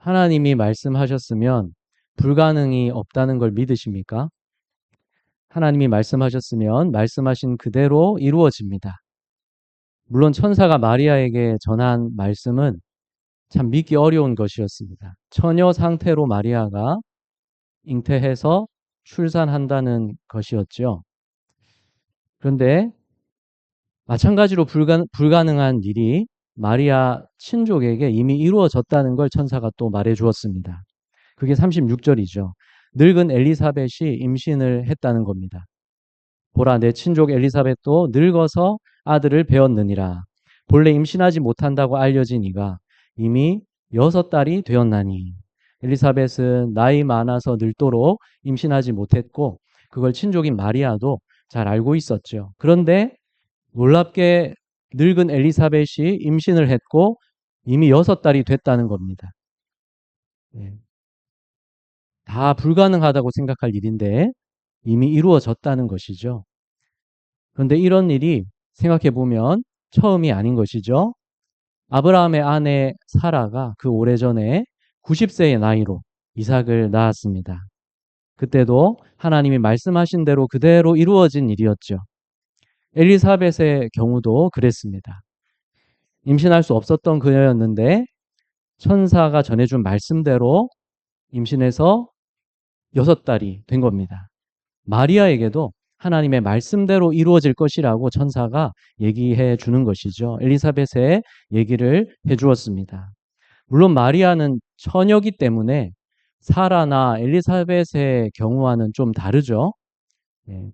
하나님이 말씀하셨으면 불가능이 없다는 걸 믿으십니까? 하나님이 말씀하셨으면 말씀하신 그대로 이루어집니다. 물론 천사가 마리아에게 전한 말씀은 참 믿기 어려운 것이었습니다. 처녀 상태로 마리아가 잉태해서 출산한다는 것이었죠. 그런데 마찬가지로 불가능한 일이 마리아 친족에게 이미 이루어졌다는 걸 천사가 또 말해 주었습니다. 그게 36절이죠. 늙은 엘리사벳이 임신을 했다는 겁니다. 보라, 내 친족 엘리사벳도 늙어서 아들을 배었느니라. 본래 임신하지 못한다고 알려진 이가 이미 6달이 되었나니. 엘리사벳은 나이 많아서 늙도록 임신하지 못했고 그걸 친족인 마리아도 잘 알고 있었죠. 그런데 놀랍게 늙은 엘리사벳이 임신을 했고 이미 6달이 됐다는 겁니다. 네. 다 불가능하다고 생각할 일인데 이미 이루어졌다는 것이죠. 그런데 이런 일이 생각해 보면 처음이 아닌 것이죠. 아브라함의 아내 사라가 그 오래전에 90세의 나이로 이삭을 낳았습니다. 그때도 하나님이 말씀하신 대로 그대로 이루어진 일이었죠. 엘리사벳의 경우도 그랬습니다. 임신할 수 없었던 그녀였는데 천사가 전해준 말씀대로 임신해서 6달이 된 겁니다. 마리아에게도 하나님의 말씀대로 이루어질 것이라고 천사가 얘기해 주는 것이죠. 엘리사벳의 얘기를 해 주었습니다. 물론 마리아는 처녀기 때문에 사라나 엘리사벳의 경우와는 좀 다르죠.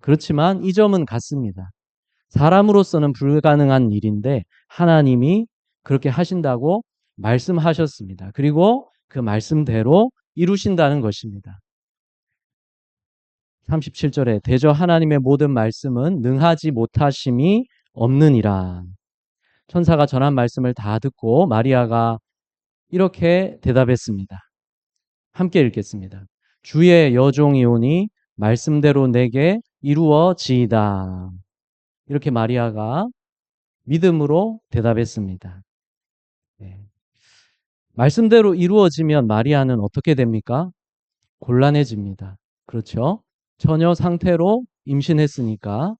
그렇지만 이 점은 같습니다. 사람으로서는 불가능한 일인데 하나님이 그렇게 하신다고 말씀하셨습니다. 그리고 그 말씀대로 이루신다는 것입니다. 37절에 대저 하나님의 모든 말씀은 능하지 못하심이 없느니라. 천사가 전한 말씀을 다 듣고 마리아가 이렇게 대답했습니다. 함께 읽겠습니다. 주의 여종이오니 말씀대로 내게 이루어지이다. 이렇게 마리아가 믿음으로 대답했습니다. 네. 말씀대로 이루어지면 마리아는 어떻게 됩니까? 곤란해집니다. 그렇죠? 처녀 상태로 임신했으니까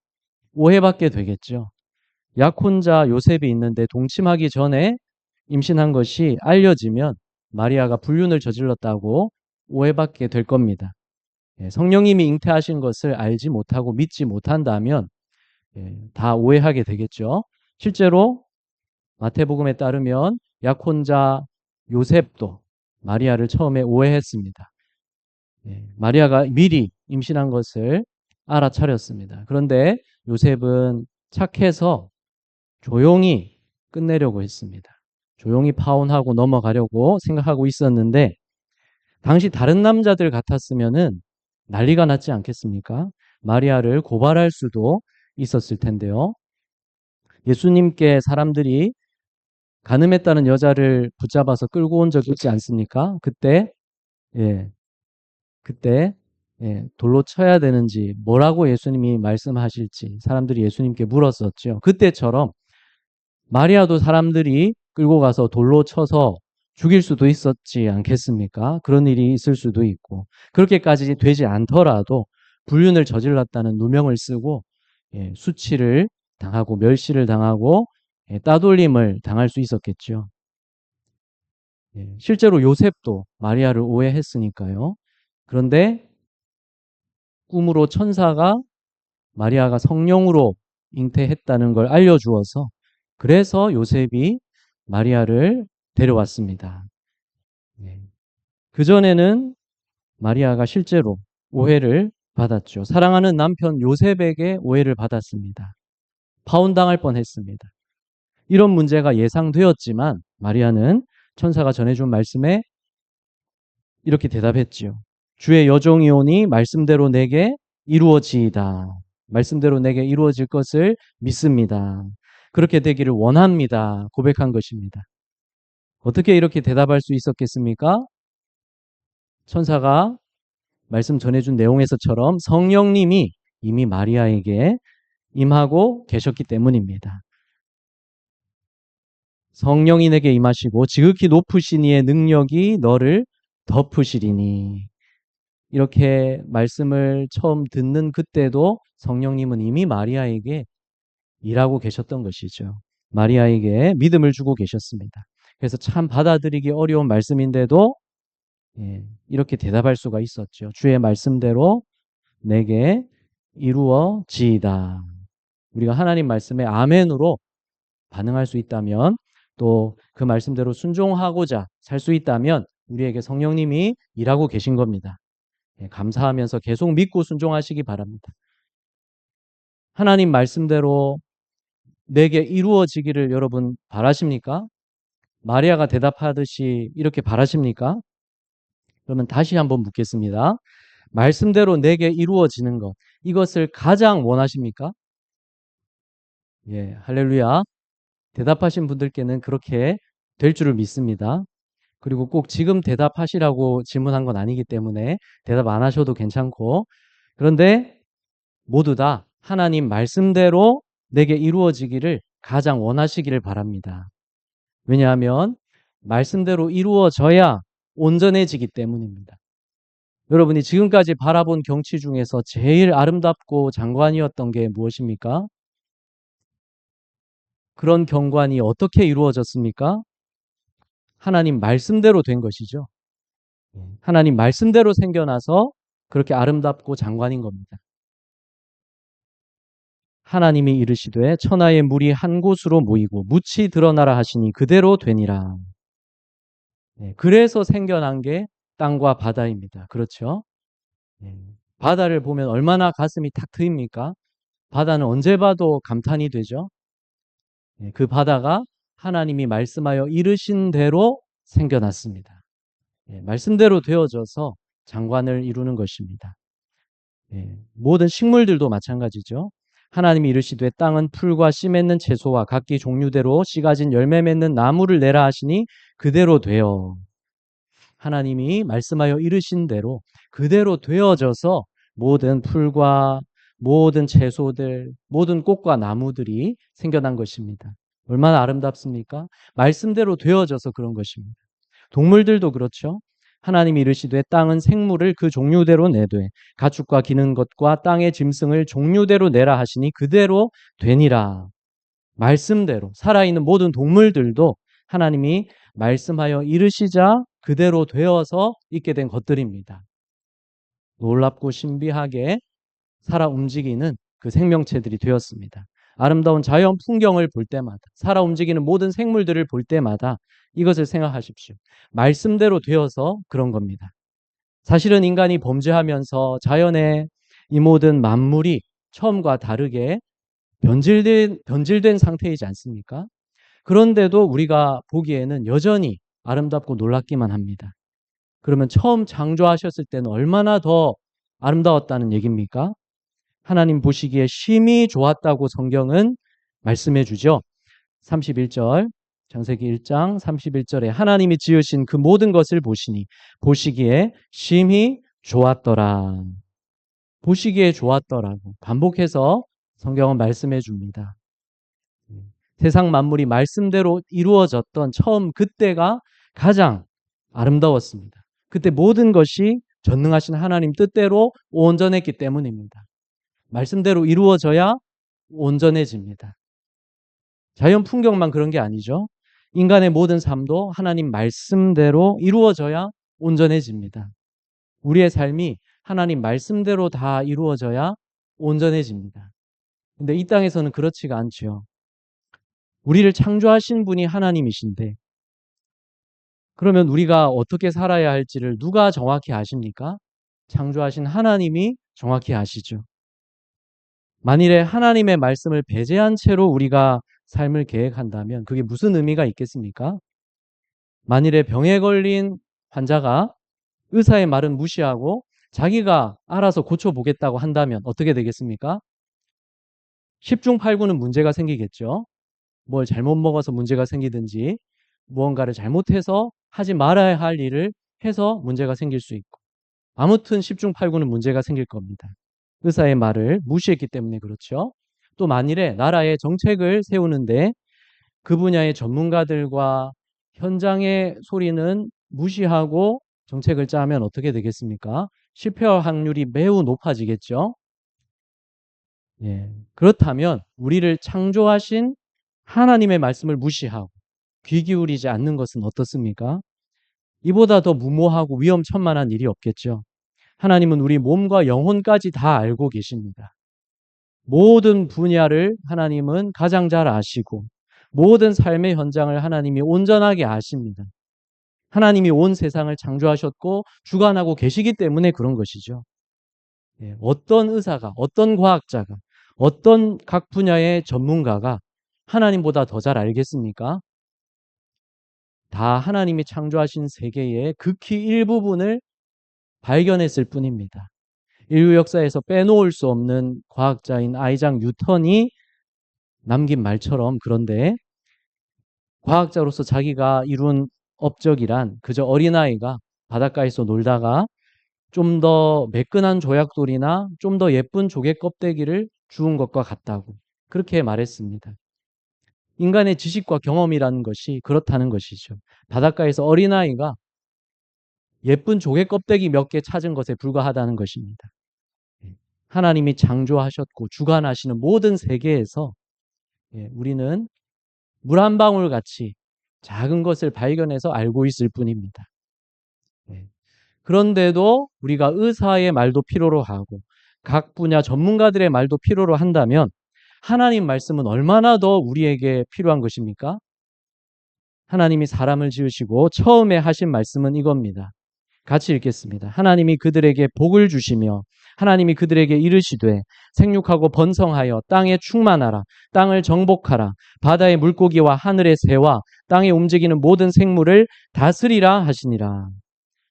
오해받게 되겠죠. 약혼자 요셉이 있는데 동침하기 전에 임신한 것이 알려지면 마리아가 불륜을 저질렀다고 오해받게 될 겁니다. 성령님이 잉태하신 것을 알지 못하고 믿지 못한다면 다 오해하게 되겠죠. 실제로 마태복음에 따르면 약혼자 요셉도 마리아를 처음에 오해했습니다. 마리아가 미리 임신한 것을 알아차렸습니다. 그런데 요셉은 착해서 조용히 끝내려고 했습니다. 조용히 파혼하고 넘어가려고 생각하고 있었는데 당시 다른 남자들 같았으면은 난리가 났지 않겠습니까? 마리아를 고발할 수도 있었을 텐데요. 예수님께 사람들이 간음했다는 여자를 붙잡아서 끌고 온 적 있지 않습니까? 그때 그때 돌로 쳐야 되는지 뭐라고 예수님이 말씀하실지 사람들이 예수님께 물었었죠. 그때처럼 마리아도 사람들이 끌고 가서 돌로 쳐서 죽일 수도 있었지 않겠습니까? 그런 일이 있을 수도 있고 그렇게까지 되지 않더라도 불륜을 저질렀다는 누명을 쓰고 수치를 당하고 멸시를 당하고 따돌림을 당할 수 있었겠죠. 실제로 요셉도 마리아를 오해했으니까요. 그런데 꿈으로 천사가 마리아가 성령으로 잉태했다는 걸 알려주어서 그래서 요셉이 마리아를 데려왔습니다. 그전에는 마리아가 실제로 오해를 받았죠. 사랑하는 남편 요셉에게 오해를 받았습니다. 파혼당할 뻔했습니다. 이런 문제가 예상되었지만 마리아는 천사가 전해준 말씀에 이렇게 대답했지요. 주의 여종이오니 말씀대로 내게 이루어지이다. 말씀대로 내게 이루어질 것을 믿습니다. 그렇게 되기를 원합니다. 고백한 것입니다. 어떻게 이렇게 대답할 수 있었겠습니까? 천사가 말씀 전해준 내용에서처럼 성령님이 이미 마리아에게 임하고 계셨기 때문입니다. 성령이 내게 임하시고 지극히 높으신 이의 능력이 너를 덮으시리니. 이렇게 말씀을 처음 듣는 그때도 성령님은 이미 마리아에게 일하고 계셨던 것이죠. 마리아에게 믿음을 주고 계셨습니다. 그래서 참 받아들이기 어려운 말씀인데도 이렇게 대답할 수가 있었죠. 주의 말씀대로 내게 이루어지이다. 우리가 하나님 말씀에 아멘으로 반응할 수 있다면, 또 그 말씀대로 순종하고자 살 수 있다면 우리에게 성령님이 일하고 계신 겁니다. 감사하면서 계속 믿고 순종하시기 바랍니다. 하나님 말씀대로 내게 이루어지기를 여러분 바라십니까? 마리아가 대답하듯이 이렇게 바라십니까? 그러면 다시 한번 묻겠습니다. 말씀대로 내게 이루어지는 것, 이것을 가장 원하십니까? 예, 할렐루야. 대답하신 분들께는 그렇게 될 줄을 믿습니다. 그리고 꼭 지금 대답하시라고 질문한 건 아니기 때문에 대답 안 하셔도 괜찮고, 그런데 모두 다 하나님 말씀대로 내게 이루어지기를 가장 원하시기를 바랍니다. 왜냐하면 말씀대로 이루어져야 온전해지기 때문입니다. 여러분이 지금까지 바라본 경치 중에서 제일 아름답고 장관이었던 게 무엇입니까? 그런 경관이 어떻게 이루어졌습니까? 하나님 말씀대로 된 것이죠. 하나님 말씀대로 생겨나서 그렇게 아름답고 장관인 겁니다. 하나님이 이르시되 천하의 물이 한 곳으로 모이고 묻이 드러나라 하시니 그대로 되니라. 그래서 생겨난 게 땅과 바다입니다. 그렇죠? 바다를 보면 얼마나 가슴이 탁 트입니까? 바다는 언제 봐도 감탄이 되죠. 그 바다가 하나님이 말씀하여 이르신 대로 생겨났습니다. 말씀대로 되어져서 장관을 이루는 것입니다. 모든 식물들도 마찬가지죠. 하나님이 이르시되 땅은 풀과 씨 맺는 채소와 각기 종류대로 씨 가진 열매 맺는 나무를 내라 하시니 그대로 되어. 하나님이 말씀하여 이르신 대로 그대로 되어져서 모든 풀과 모든 채소들, 모든 꽃과 나무들이 생겨난 것입니다. 얼마나 아름답습니까? 말씀대로 되어져서 그런 것입니다. 동물들도 그렇죠. 하나님이 이르시되 땅은 생물을 그 종류대로 내되 가축과 기는 것과 땅의 짐승을 종류대로 내라 하시니 그대로 되니라. 말씀대로 살아있는 모든 동물들도 하나님이 말씀하여 이르시자 그대로 되어서 있게 된 것들입니다. 놀랍고 신비하게 살아 움직이는 그 생명체들이 되었습니다. 아름다운 자연 풍경을 볼 때마다, 살아 움직이는 모든 생물들을 볼 때마다 이것을 생각하십시오. 말씀대로 되어서 그런 겁니다. 사실은 인간이 범죄하면서 자연의 이 모든 만물이 처음과 다르게 변질된 상태이지 않습니까? 그런데도 우리가 보기에는 여전히 아름답고 놀랍기만 합니다. 그러면 처음 창조하셨을 때는 얼마나 더 아름다웠다는 얘기입니까? 하나님 보시기에 심히 좋았다고 성경은 말씀해 주죠. 31절, 창세기 1장 31절에 하나님이 지으신 그 모든 것을 보시기에 심히 좋았더라. 보시기에 좋았더라고 반복해서 성경은 말씀해 줍니다. 세상 만물이 말씀대로 이루어졌던 처음 그때가 가장 아름다웠습니다. 그때 모든 것이 전능하신 하나님 뜻대로 온전했기 때문입니다. 말씀대로 이루어져야 온전해집니다. 자연 풍경만 그런 게 아니죠. 인간의 모든 삶도 하나님 말씀대로 이루어져야 온전해집니다. 우리의 삶이 하나님 말씀대로 다 이루어져야 온전해집니다. 근데 이 땅에서는 그렇지가 않죠. 우리를 창조하신 분이 하나님이신데 그러면 우리가 어떻게 살아야 할지를 누가 정확히 아십니까? 창조하신 하나님이 정확히 아시죠. 만일에 하나님의 말씀을 배제한 채로 우리가 삶을 계획한다면 그게 무슨 의미가 있겠습니까? 만일에 병에 걸린 환자가 의사의 말은 무시하고 자기가 알아서 고쳐보겠다고 한다면 어떻게 되겠습니까? 10중 8구는 문제가 생기겠죠. 뭘 잘못 먹어서 문제가 생기든지 무언가를 잘못해서 하지 말아야 할 일을 해서 문제가 생길 수 있고 아무튼 10중 8구는 문제가 생길 겁니다. 의사의 말을 무시했기 때문에 그렇죠. 또 만일에 나라의 정책을 세우는데 그 분야의 전문가들과 현장의 소리는 무시하고 정책을 짜면 어떻게 되겠습니까? 실패할 확률이 매우 높아지겠죠. 예. 그렇다면 우리를 창조하신 하나님의 말씀을 무시하고 귀 기울이지 않는 것은 어떻습니까? 이보다 더 무모하고 위험천만한 일이 없겠죠. 하나님은 우리 몸과 영혼까지 다 알고 계십니다. 모든 분야를 하나님은 가장 잘 아시고 모든 삶의 현장을 하나님이 온전하게 아십니다. 하나님이 온 세상을 창조하셨고 주관하고 계시기 때문에 그런 것이죠. 예, 어떤 의사가, 어떤 과학자가, 어떤 각 분야의 전문가가 하나님보다 더 잘 알겠습니까? 다 하나님이 창조하신 세계의 극히 일부분을 발견했을 뿐입니다. 인류 역사에서 빼놓을 수 없는 과학자인 아이작 뉴턴이 남긴 말처럼 그런데 과학자로서 자기가 이룬 업적이란 그저 어린아이가 바닷가에서 놀다가 좀 더 매끈한 조약돌이나 좀 더 예쁜 조개 껍데기를 주운 것과 같다고 그렇게 말했습니다. 인간의 지식과 경험이라는 것이 그렇다는 것이죠. 바닷가에서 어린아이가 예쁜 조개 껍데기 몇 개 찾은 것에 불과하다는 것입니다. 하나님이 창조하셨고 주관하시는 모든 세계에서 우리는 물 한 방울 같이 작은 것을 발견해서 알고 있을 뿐입니다. 그런데도 우리가 의사의 말도 필요로 하고 각 분야 전문가들의 말도 필요로 한다면 하나님 말씀은 얼마나 더 우리에게 필요한 것입니까? 하나님이 사람을 지으시고 처음에 하신 말씀은 이겁니다. 같이 읽겠습니다. 하나님이 그들에게 복을 주시며 하나님이 그들에게 이르시되 생육하고 번성하여 땅에 충만하라. 땅을 정복하라. 바다의 물고기와 하늘의 새와 땅에 움직이는 모든 생물을 다스리라 하시니라.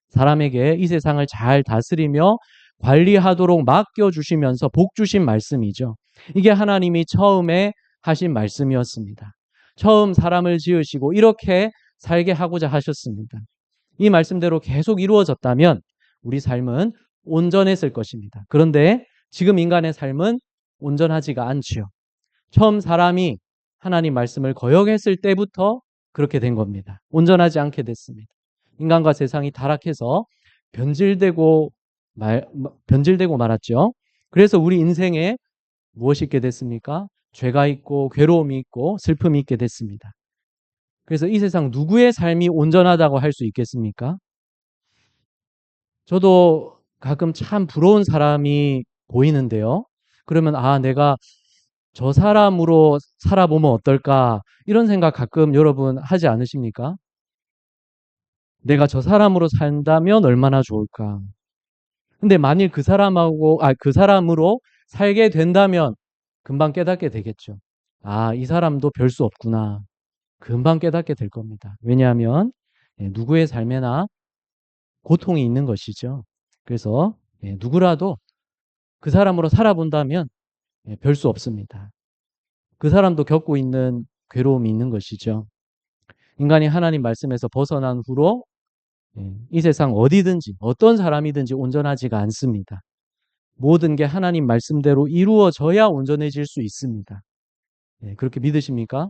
사람에게 이 세상을 잘 다스리며 관리하도록 맡겨주시면서 복 주신 말씀이죠. 이게 하나님이 처음에 하신 말씀이었습니다. 처음 사람을 지으시고 이렇게 살게 하고자 하셨습니다. 이 말씀대로 계속 이루어졌다면 우리 삶은 온전했을 것입니다. 그런데 지금 인간의 삶은 온전하지가 않지요. 처음 사람이 하나님 말씀을 거역했을 때부터 그렇게 된 겁니다. 온전하지 않게 됐습니다. 인간과 세상이 타락해서 변질되고 말았죠. 그래서 우리 인생에 무엇이 있게 됐습니까? 죄가 있고 괴로움이 있고 슬픔이 있게 됐습니다. 그래서 이 세상 누구의 삶이 온전하다고 할 수 있겠습니까? 저도 가끔 참 부러운 사람이 보이는데요. 그러면 내가 저 사람으로 살아보면 어떨까? 이런 생각 가끔 여러분 하지 않으십니까? 내가 저 사람으로 산다면 얼마나 좋을까? 근데 만일 그 사람으로 살게 된다면 금방 깨닫게 되겠죠. 이 사람도 별 수 없구나. 금방 깨닫게 될 겁니다. 왜냐하면 누구의 삶에나 고통이 있는 것이죠. 그래서 누구라도 그 사람으로 살아본다면 별 수 없습니다. 그 사람도 겪고 있는 괴로움이 있는 것이죠. 인간이 하나님 말씀에서 벗어난 후로 이 세상 어디든지 어떤 사람이든지 온전하지가 않습니다. 모든 게 하나님 말씀대로 이루어져야 온전해질 수 있습니다. 그렇게 믿으십니까?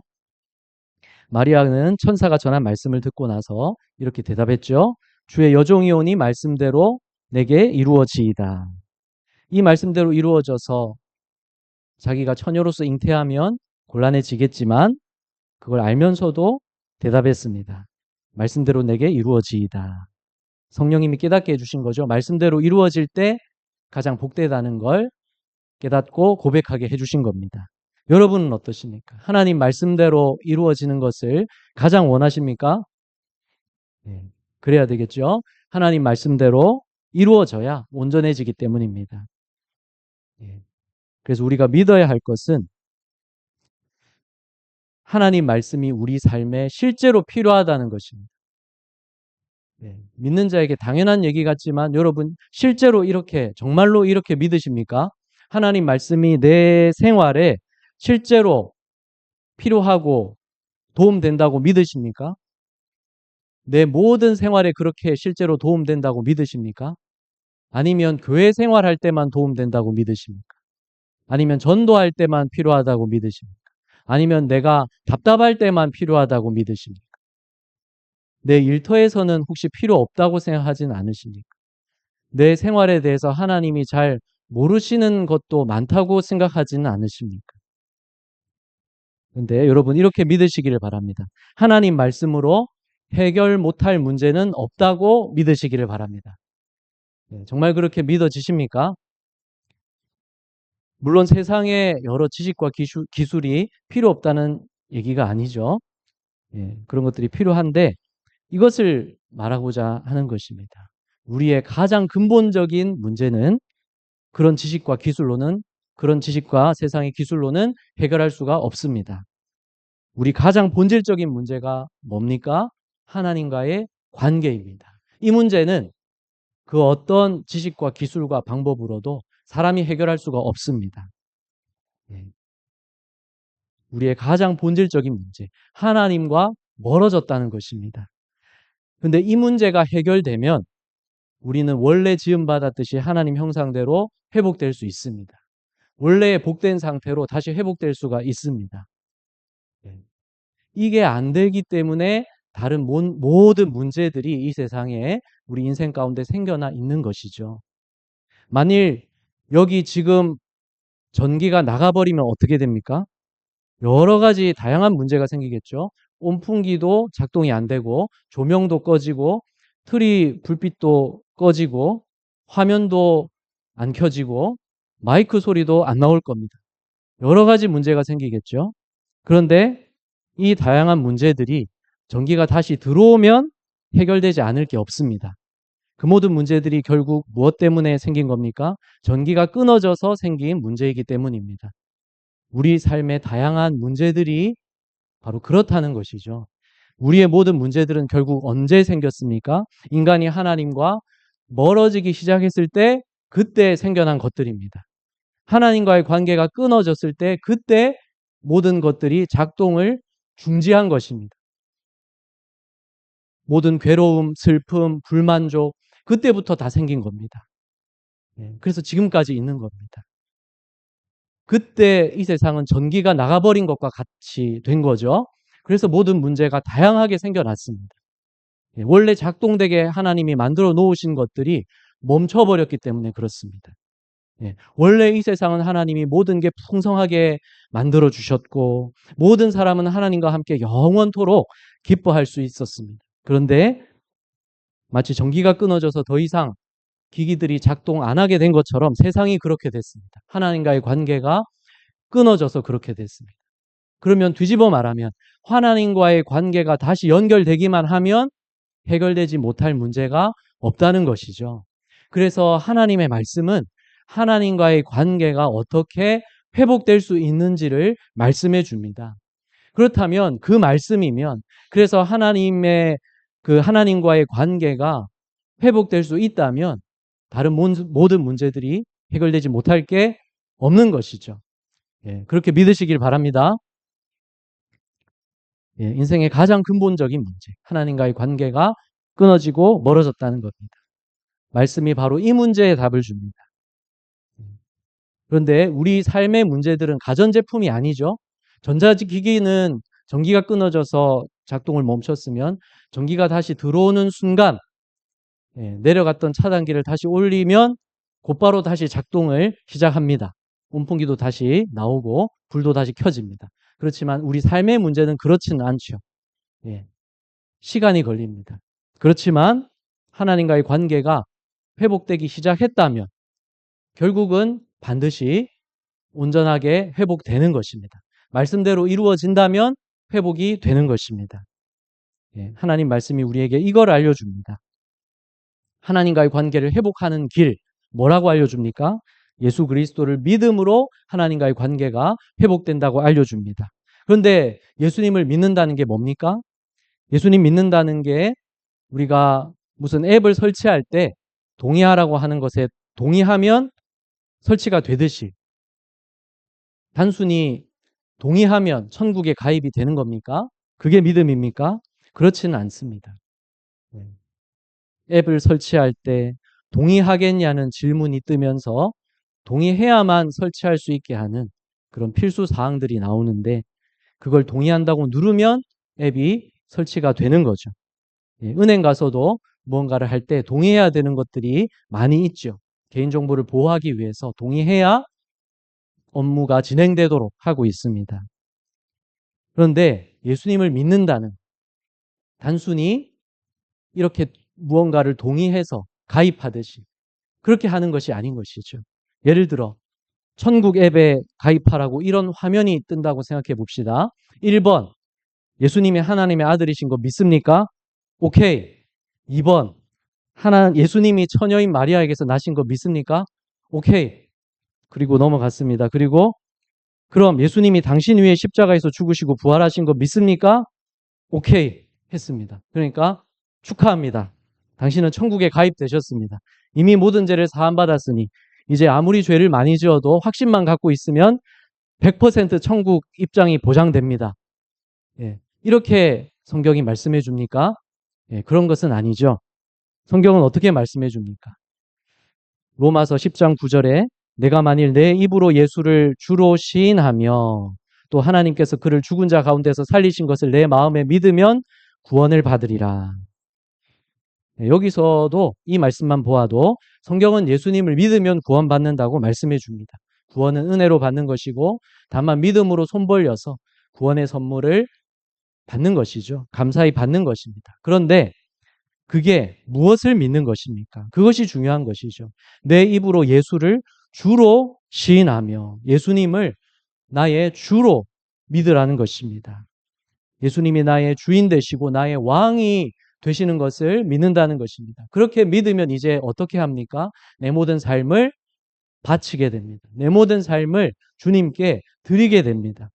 마리아는 천사가 전한 말씀을 듣고 나서 이렇게 대답했죠. 주의 여종이 오니 말씀대로 내게 이루어지이다. 이 말씀대로 이루어져서 자기가 처녀로서 잉태하면 곤란해지겠지만 그걸 알면서도 대답했습니다. 말씀대로 내게 이루어지이다. 성령님이 깨닫게 해주신 거죠. 말씀대로 이루어질 때 가장 복되다는 걸 깨닫고 고백하게 해주신 겁니다. 여러분은 어떠십니까? 하나님 말씀대로 이루어지는 것을 가장 원하십니까? 그래야 되겠죠. 하나님 말씀대로 이루어져야 온전해지기 때문입니다. 그래서 우리가 믿어야 할 것은 하나님 말씀이 우리 삶에 실제로 필요하다는 것입니다. 믿는 자에게 당연한 얘기 같지만 여러분 실제로 이렇게 정말로 이렇게 믿으십니까? 하나님 말씀이 내 생활에 실제로 필요하고 도움된다고 믿으십니까? 내 모든 생활에 그렇게 실제로 도움된다고 믿으십니까? 아니면 교회 생활할 때만 도움된다고 믿으십니까? 아니면 전도할 때만 필요하다고 믿으십니까? 아니면 내가 답답할 때만 필요하다고 믿으십니까? 내 일터에서는 혹시 필요 없다고 생각하진 않으십니까? 내 생활에 대해서 하나님이 잘 모르시는 것도 많다고 생각하지는 않으십니까? 근데 여러분 이렇게 믿으시기를 바랍니다. 하나님 말씀으로 해결 못할 문제는 없다고 믿으시기를 바랍니다. 네, 정말 그렇게 믿어지십니까? 물론 세상에 여러 지식과 기술이 필요 없다는 얘기가 아니죠. 예, 그런 것들이 필요한데 이것을 말하고자 하는 것입니다. 우리의 가장 근본적인 문제는 그런 지식과 세상의 기술로는 해결할 수가 없습니다. 우리 가장 본질적인 문제가 뭡니까? 하나님과의 관계입니다. 이 문제는 그 어떤 지식과 기술과 방법으로도 사람이 해결할 수가 없습니다. 예. 우리의 가장 본질적인 문제, 하나님과 멀어졌다는 것입니다. 근데 이 문제가 해결되면 우리는 원래 지음받았듯이 하나님 형상대로 회복될 수 있습니다. 원래의 복된 상태로 다시 회복될 수가 있습니다. 예. 이게 안 되기 때문에 다른 모든 문제들이 이 세상에 우리 인생 가운데 생겨나 있는 것이죠. 만일 여기 지금 전기가 나가버리면 어떻게 됩니까? 여러 가지 다양한 문제가 생기겠죠. 온풍기도 작동이 안 되고 조명도 꺼지고 트리 불빛도 꺼지고 화면도 안 켜지고 마이크 소리도 안 나올 겁니다. 여러 가지 문제가 생기겠죠. 그런데 이 다양한 문제들이 전기가 다시 들어오면 해결되지 않을 게 없습니다. 그 모든 문제들이 결국 무엇 때문에 생긴 겁니까? 전기가 끊어져서 생긴 문제이기 때문입니다. 우리 삶의 다양한 문제들이 바로 그렇다는 것이죠. 우리의 모든 문제들은 결국 언제 생겼습니까? 인간이 하나님과 멀어지기 시작했을 때 그때 생겨난 것들입니다. 하나님과의 관계가 끊어졌을 때 그때 모든 것들이 작동을 중지한 것입니다. 모든 괴로움, 슬픔, 불만족 그때부터 다 생긴 겁니다. 그래서 지금까지 있는 겁니다. 그때 이 세상은 전기가 나가버린 것과 같이 된 거죠. 그래서 모든 문제가 다양하게 생겨났습니다. 원래 작동되게 하나님이 만들어 놓으신 것들이 멈춰버렸기 때문에 그렇습니다. 원래 이 세상은 하나님이 모든 게 풍성하게 만들어 주셨고 모든 사람은 하나님과 함께 영원토록 기뻐할 수 있었습니다. 그런데 마치 전기가 끊어져서 더 이상 기기들이 작동 안 하게 된 것처럼 세상이 그렇게 됐습니다. 하나님과의 관계가 끊어져서 그렇게 됐습니다. 그러면 뒤집어 말하면 하나님과의 관계가 다시 연결되기만 하면 해결되지 못할 문제가 없다는 것이죠. 그래서 하나님의 말씀은 하나님과의 관계가 어떻게 회복될 수 있는지를 말씀해 줍니다. 그렇다면 그 말씀이면 그래서 하나님과의 관계가 회복될 수 있다면 다른 모든 문제들이 해결되지 못할 게 없는 것이죠. 그렇게 믿으시길 바랍니다. 인생의 가장 근본적인 문제, 하나님과의 관계가 끊어지고 멀어졌다는 겁니다. 말씀이 바로 이 문제에 답을 줍니다. 그런데 우리 삶의 문제들은 가전제품이 아니죠. 전자기기는 전기가 끊어져서 작동을 멈췄으면 전기가 다시 들어오는 순간 내려갔던 차단기를 다시 올리면 곧바로 다시 작동을 시작합니다. 온풍기도 다시 나오고 불도 다시 켜집니다. 그렇지만 우리 삶의 문제는 그렇지는 않죠. 시간이 걸립니다. 그렇지만 하나님과의 관계가 회복되기 시작했다면 결국은 반드시 온전하게 회복되는 것입니다. 말씀대로 이루어진다면 회복이 되는 것입니다. 하나님 말씀이 우리에게 이걸 알려줍니다. 하나님과의 관계를 회복하는 길, 뭐라고 알려줍니까? 예수 그리스도를 믿음으로 하나님과의 관계가 회복된다고 알려줍니다. 그런데 예수님을 믿는다는 게 뭡니까? 예수님 믿는다는 게 우리가 무슨 앱을 설치할 때 동의하라고 하는 것에 동의하면 설치가 되듯이 단순히 동의하면 천국에 가입이 되는 겁니까? 그게 믿음입니까? 그렇지는 않습니다. 앱을 설치할 때 동의하겠냐는 질문이 뜨면서 동의해야만 설치할 수 있게 하는 그런 필수 사항들이 나오는데 그걸 동의한다고 누르면 앱이 설치가 되는 거죠. 예, 은행 가서도 무언가를 할 때 동의해야 되는 것들이 많이 있죠. 개인정보를 보호하기 위해서 동의해야 업무가 진행되도록 하고 있습니다. 그런데 예수님을 믿는다는 단순히 이렇게 무언가를 동의해서 가입하듯이 그렇게 하는 것이 아닌 것이죠. 예를 들어 천국 앱에 가입하라고 이런 화면이 뜬다고 생각해 봅시다. 1번 예수님이 하나님의 아들이신 거 믿습니까? 오케이. 2번 예수님이 처녀인 마리아에게서 나신 거 믿습니까? 오케이. 그리고 넘어갔습니다. 그리고 그럼 예수님이 당신 위에 십자가에서 죽으시고 부활하신 거 믿습니까? 오케이. 했습니다. 그러니까 축하합니다. 당신은 천국에 가입되셨습니다. 이미 모든 죄를 사함받았으니 이제 아무리 죄를 많이 지어도 확신만 갖고 있으면 100% 천국 입장이 보장됩니다. 예, 이렇게 성경이 말씀해 줍니까? 예, 그런 것은 아니죠. 성경은 어떻게 말씀해 줍니까? 로마서 10장 9절에 내가 만일 내 입으로 예수를 주로 시인하며 또 하나님께서 그를 죽은 자 가운데서 살리신 것을 내 마음에 믿으면 구원을 받으리라. 여기서도 이 말씀만 보아도 성경은 예수님을 믿으면 구원받는다고 말씀해 줍니다. 구원은 은혜로 받는 것이고 다만 믿음으로 손 벌려서 구원의 선물을 받는 것이죠. 감사히 받는 것입니다. 그런데 그게 무엇을 믿는 것입니까? 그것이 중요한 것이죠. 내 입으로 예수를 주로 시인하며 예수님을 나의 주로 믿으라는 것입니다. 예수님이 나의 주인 되시고 나의 왕이 되시는 것을 믿는다는 것입니다. 그렇게 믿으면 이제 어떻게 합니까? 내 모든 삶을 바치게 됩니다. 내 모든 삶을 주님께 드리게 됩니다.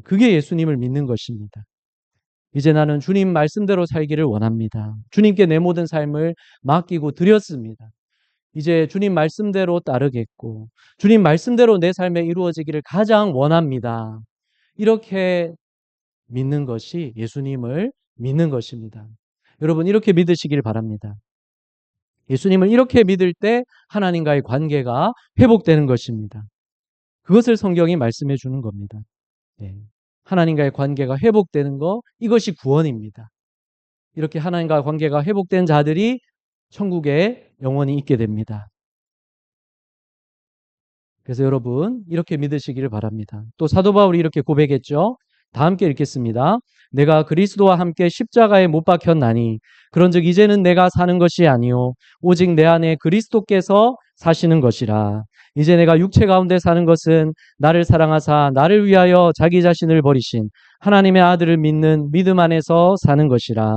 그게 예수님을 믿는 것입니다. 이제 나는 주님 말씀대로 살기를 원합니다. 주님께 내 모든 삶을 맡기고 드렸습니다. 이제 주님 말씀대로 따르겠고 주님 말씀대로 내 삶에 이루어지기를 가장 원합니다. 이렇게 믿는 것이 예수님을 믿는 것입니다. 여러분 이렇게 믿으시길 바랍니다. 예수님을 이렇게 믿을 때 하나님과의 관계가 회복되는 것입니다. 그것을 성경이 말씀해 주는 겁니다. 네. 하나님과의 관계가 회복되는 것, 이것이 구원입니다. 이렇게 하나님과 관계가 회복된 자들이 천국에 영원히 있게 됩니다. 그래서 여러분 이렇게 믿으시기를 바랍니다. 또 사도 바울이 이렇게 고백했죠. 다 함께 읽겠습니다. 내가 그리스도와 함께 십자가에 못 박혔나니 그런즉 이제는 내가 사는 것이 아니요 오직 내 안에 그리스도께서 사시는 것이라. 이제 내가 육체 가운데 사는 것은 나를 사랑하사 나를 위하여 자기 자신을 버리신 하나님의 아들을 믿는 믿음 안에서 사는 것이라.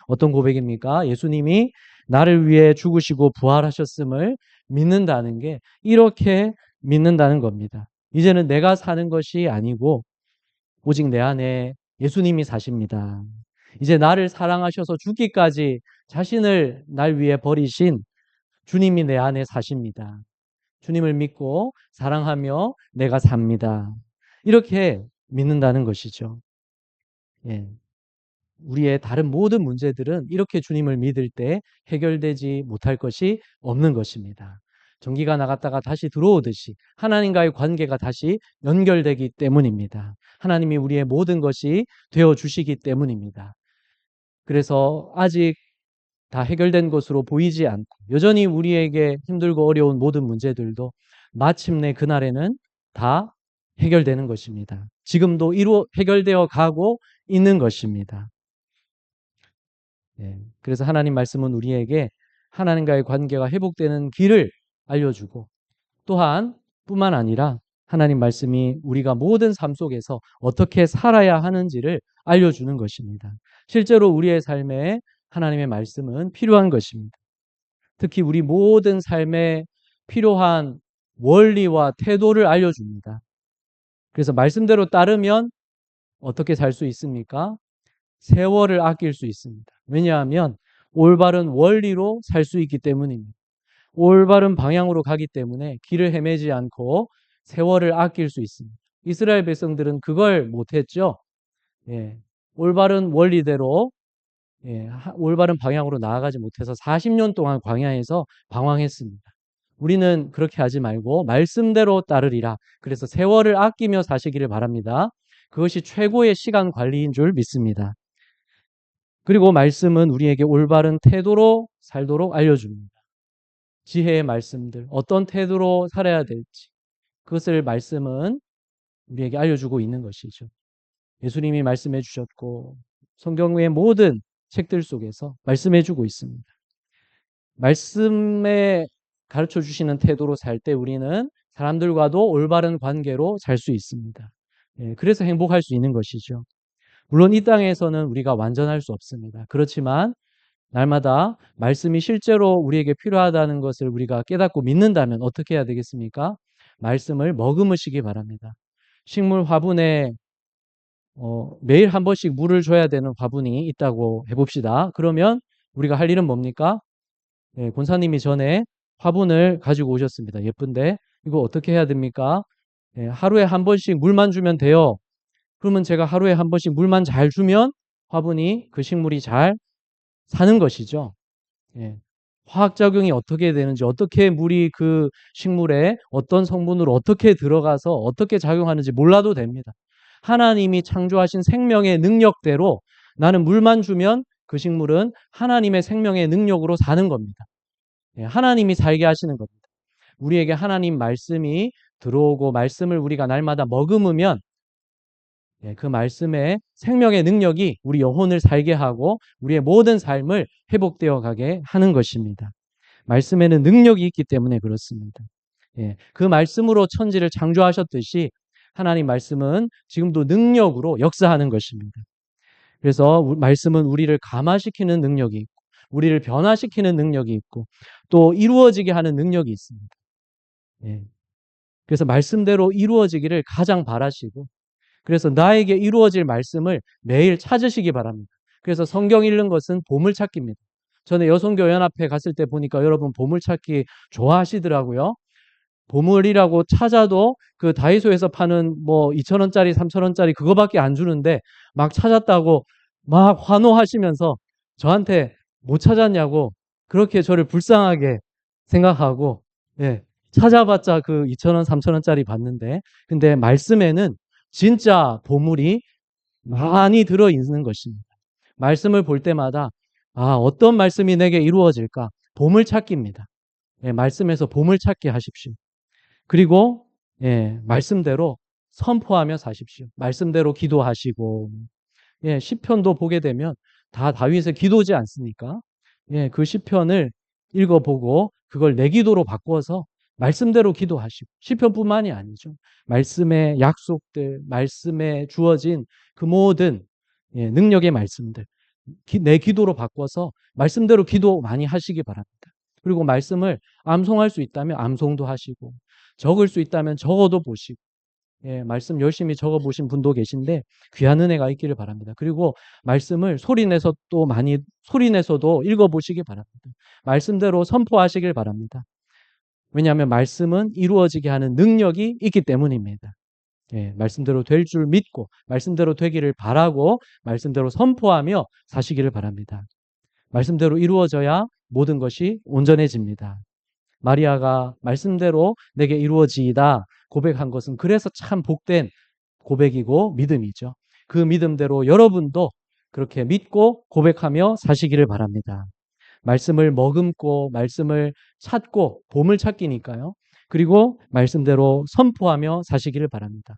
어떤 고백입니까? 예수님이 나를 위해 죽으시고 부활하셨음을 믿는다는 게 이렇게 믿는다는 겁니다. 이제는 내가 사는 것이 아니고 오직 내 안에 예수님이 사십니다. 이제 나를 사랑하셔서 죽기까지 자신을 날 위해 버리신 주님이 내 안에 사십니다. 주님을 믿고 사랑하며 내가 삽니다. 이렇게 믿는다는 것이죠. 예. 우리의 다른 모든 문제들은 이렇게 주님을 믿을 때 해결되지 못할 것이 없는 것입니다. 전기가 나갔다가 다시 들어오듯이 하나님과의 관계가 다시 연결되기 때문입니다. 하나님이 우리의 모든 것이 되어 주시기 때문입니다. 그래서 아직 다 해결된 것으로 보이지 않고 여전히 우리에게 힘들고 어려운 모든 문제들도 마침내 그날에는 다 해결되는 것입니다. 지금도 해결되어 가고 있는 것입니다. 그래서 하나님 말씀은 우리에게 하나님과의 관계가 회복되는 길을 알려주고 또한 뿐만 아니라 하나님 말씀이 우리가 모든 삶 속에서 어떻게 살아야 하는지를 알려주는 것입니다. 실제로 우리의 삶에 하나님의 말씀은 필요한 것입니다. 특히 우리 모든 삶에 필요한 원리와 태도를 알려줍니다. 그래서 말씀대로 따르면 어떻게 살 수 있습니까? 세월을 아낄 수 있습니다. 왜냐하면 올바른 원리로 살 수 있기 때문입니다. 올바른 방향으로 가기 때문에 길을 헤매지 않고 세월을 아낄 수 있습니다. 이스라엘 백성들은 그걸 못했죠. 올바른 원리대로 올바른 방향으로 나아가지 못해서 40년 동안 광야에서 방황했습니다. 우리는 그렇게 하지 말고 말씀대로 따르리라. 그래서 세월을 아끼며 사시기를 바랍니다. 그것이 최고의 시간 관리인 줄 믿습니다. 그리고 말씀은 우리에게 올바른 태도로 살도록 알려줍니다. 지혜의 말씀들, 어떤 태도로 살아야 될지, 그것을 말씀은 우리에게 알려주고 있는 것이죠. 예수님이 말씀해 주셨고 성경의 모든 책들 속에서 말씀해 주고 있습니다. 말씀에 가르쳐 주시는 태도로 살 때 우리는 사람들과도 올바른 관계로 살 수 있습니다. 그래서 행복할 수 있는 것이죠. 물론 이 땅에서는 우리가 완전할 수 없습니다. 그렇지만 날마다 말씀이 실제로 우리에게 필요하다는 것을 우리가 깨닫고 믿는다면 어떻게 해야 되겠습니까? 말씀을 머금으시기 바랍니다. 식물 화분에 매일 한 번씩 물을 줘야 되는 화분이 있다고 해봅시다. 그러면 우리가 할 일은 뭡니까? 권사님이 전에 화분을 가지고 오셨습니다. 예쁜데 이거 어떻게 해야 됩니까? 하루에 한 번씩 물만 주면 돼요. 그러면 제가 하루에 한 번씩 물만 잘 주면 화분이 그 식물이 잘 사는 것이죠. 화학작용이 어떻게 되는지, 어떻게 물이 그 식물에 어떤 성분으로 어떻게 들어가서 어떻게 작용하는지 몰라도 됩니다. 하나님이 창조하신 생명의 능력대로 나는 물만 주면 그 식물은 하나님의 생명의 능력으로 사는 겁니다. 하나님이 살게 하시는 겁니다. 우리에게 하나님 말씀이 들어오고 말씀을 우리가 날마다 머금으면 그 말씀의 생명의 능력이 우리 영혼을 살게 하고 우리의 모든 삶을 회복되어 가게 하는 것입니다. 말씀에는 능력이 있기 때문에 그렇습니다. 그 말씀으로 천지를 창조하셨듯이 하나님 말씀은 지금도 능력으로 역사하는 것입니다. 그래서 말씀은 우리를 감화시키는 능력이 있고 우리를 변화시키는 능력이 있고 또 이루어지게 하는 능력이 있습니다. 그래서 말씀대로 이루어지기를 가장 바라시고 그래서 나에게 이루어질 말씀을 매일 찾으시기 바랍니다. 그래서 성경 읽는 것은 보물찾기입니다. 전에 여성교연합회 갔을 때 보니까 여러분 보물찾기 좋아하시더라고요. 보물이라고 찾아도 그 다이소에서 파는 뭐 2,000원짜리, 3,000원짜리 그거밖에 안 주는데 막 찾았다고 막 환호하시면서 저한테 못 찾았냐고 그렇게 저를 불쌍하게 생각하고 찾아봤자 그 2,000원, 3,000원짜리 봤는데 근데 말씀에는 진짜 보물이 많이 들어있는 것입니다. 말씀을 볼 때마다 어떤 말씀이 내게 이루어질까? 보물찾기입니다. 말씀에서 보물찾기 하십시오. 그리고 말씀대로 선포하며 사십시오. 말씀대로 기도하시고 시편도 보게 되면 다 다윗의 기도지 않습니까? 그 시편을 읽어보고 그걸 내 기도로 바꿔서 말씀대로 기도하시고 시편뿐만이 아니죠. 말씀의 약속들, 말씀에 주어진 그 모든 능력의 말씀들 내 기도로 바꿔서 말씀대로 기도 많이 하시기 바랍니다. 그리고 말씀을 암송할 수 있다면 암송도 하시고 적을 수 있다면 적어도 보시고 말씀 열심히 적어보신 분도 계신데 귀한 은혜가 있기를 바랍니다. 그리고 말씀을 소리내서도 읽어보시기 바랍니다. 말씀대로 선포하시길 바랍니다. 왜냐하면 말씀은 이루어지게 하는 능력이 있기 때문입니다. 말씀대로 될 줄 믿고 말씀대로 되기를 바라고 말씀대로 선포하며 사시기를 바랍니다. 말씀대로 이루어져야 모든 것이 온전해집니다. 마리아가 말씀대로 내게 이루어지이다 고백한 것은 그래서 참 복된 고백이고 믿음이죠. 그 믿음대로 여러분도 그렇게 믿고 고백하며 사시기를 바랍니다. 말씀을 머금고 말씀을 찾고 보물찾기니까요. 그리고 말씀대로 선포하며 사시기를 바랍니다.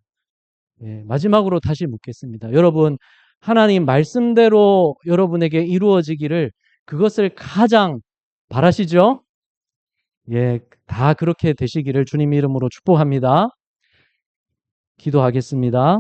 마지막으로 다시 묻겠습니다. 여러분 하나님 말씀대로 여러분에게 이루어지기를 그것을 가장 바라시죠? 다 그렇게 되시기를 주님 이름으로 축복합니다. 기도하겠습니다.